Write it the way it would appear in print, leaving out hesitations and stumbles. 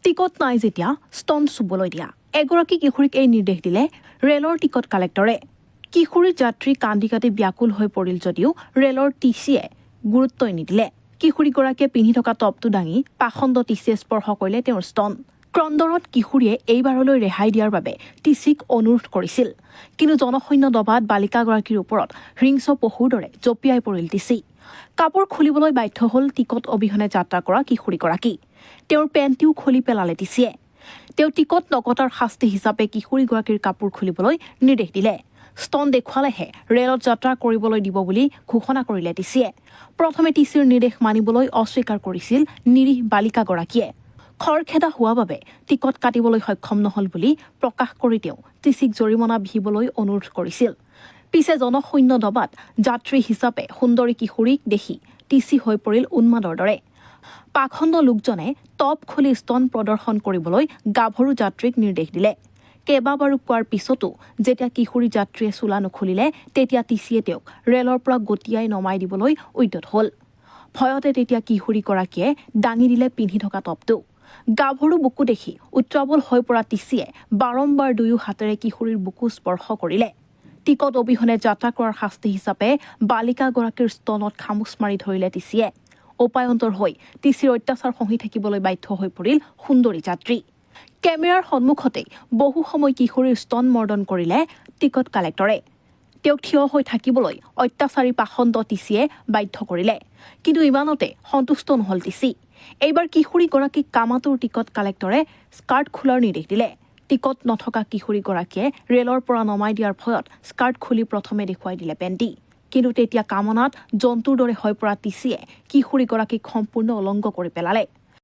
ticket নাই যেতিয়া স্তন চুবলৈ দিয়া এগৰাকী কিশোৰীক এই নিৰ্দেশ দিলে ৰেলৰ টিকট কালেক্টৰে কিশোৰীৰ যাত্ৰী কান্দি কাটি ব্যাকুল হৈ পৰিল যদিও ৰেলৰ টিচিয়ে গুৰুত্বই নিদিলে কিশোৰীগৰাকীয়ে পিন্ধি থকা টপটো দাঙি পাখণ্ড টিচিয়ে স্পৰ্শ কৰিলে তেওঁৰ স্তন ক্ৰন্দৰত কিশোৰীয়ে এইবাৰলৈ ৰেহাই দিয়াৰ বাবে টিচিক অনুৰোধ কৰিছিল কিন্তু জনশূন্য দবাত বালিকাগৰাকীৰ ওপৰত হিংস্ৰ পশুৰ দৰে জঁপিয়াই পৰিল টিচি কাপোৰ খুলিবলৈ বাধ্য হ'ল টিকট অবিহনে যাত্ৰা কৰা কিশোৰীগৰাকী তেওঁৰ পেণ্টিও খুলি পেলালে টিচিয়ে তেওঁ টিকট নকটাৰ শাস্তি হিচাপে কিশোৰীগৰাকীৰ কাপোৰ খুলিবলৈ নিৰ্দেশ দিলে স্তন দেখুৱালেহে ৰেলত যাত্ৰা কৰিবলৈ দিব বুলি ঘোষণা কৰিলে টিচিয়ে প্ৰথমে টিচিৰ নিৰ্দেশ মানিবলৈ অস্বীকাৰ কৰিছিল নিৰীহ বালিকাগৰাকীয়ে খৰখেদা হোৱা বাবে টিকট কাটিবলৈ সক্ষম নহল বুলি প্ৰকাশ কৰি তেওঁ টিচিক জৰিমনা বিহিবলৈ অনুৰোধ কৰিছিল পিছে জনশূন্য দবাত যাত্ৰী হিচাপে সুন্দৰী কিশোৰীক দেখি টিচি হৈ পৰিল উন্মাদৰ দৰে পাখণ্ড লোকজনে টপ খুলি স্তন প্ৰদৰ্শন কৰিবলৈ গাভৰু যাত্ৰীক নিৰ্দেশ দিলে কেইবাবাৰো কোৱাৰ পিছতো যেতিয়া কিশোৰী যাত্ৰীয়ে চোলা নুখুলিলে তেতিয়া টিচিয়ে তেওঁক ৰেলৰ পৰা গতিয়াই নমাই দিবলৈ উদ্যত হ'ল ভয়তে তেতিয়া কিশোৰীগৰাকীয়ে দাঙি দিলে পিন্ধি থকা টপটো গাভৰু বুকু দেখি উত্ৰাৱল হৈ পৰা টিচিয়ে বাৰম্বাৰ দুয়ো হাতেৰে কিশোৰীৰ বুকু স্পৰ্শ কৰিলে টিকট অবিহনে যাত্ৰা কৰাৰ শাস্তি হিচাপে বালিকাগৰাকীৰ স্তনত খামুচ মাৰি ধৰিলে টিচিয়ে উপায়ন্তৰ হৈ টিচিৰ অত্যাচাৰ সহি থাকিবলৈ বাধ্য হৈ পৰিল সুন্দৰী যাত্ৰী কেমেৰাৰ সন্মুখতেই বহু সময় কিশোৰীৰ স্তন মৰ্দন কৰিলে টিকট কালেক্টৰে তেওঁক থিয় হৈ থাকিবলৈ অত্যাচাৰী পাখণ্ড টিচিয়ে বাধ্য কৰিলে কিন্তু ইমানতে সন্তুষ্ট নহল টিচি এইবাৰ কিশোৰীগৰাকীক কামাতুৰ টিকট কালেক্টৰে স্কাৰ্ট খোলাৰ নিৰ্দেশ দিলে টিকট নথকা কিশোৰীগৰাকীয়ে ৰেলৰ পৰা নমাই দিয়াৰ ভয়ত স্কাৰ্ট খুলি প্ৰথমে দেখুৱাই দিলে পেণ্টি কিন্তু তেতিয়া কামনাত জন্তুৰ দৰে হৈ পৰা টিচিয়ে কিশোৰীগৰাকীক সম্পূৰ্ণ অলংগ কৰি পেলালে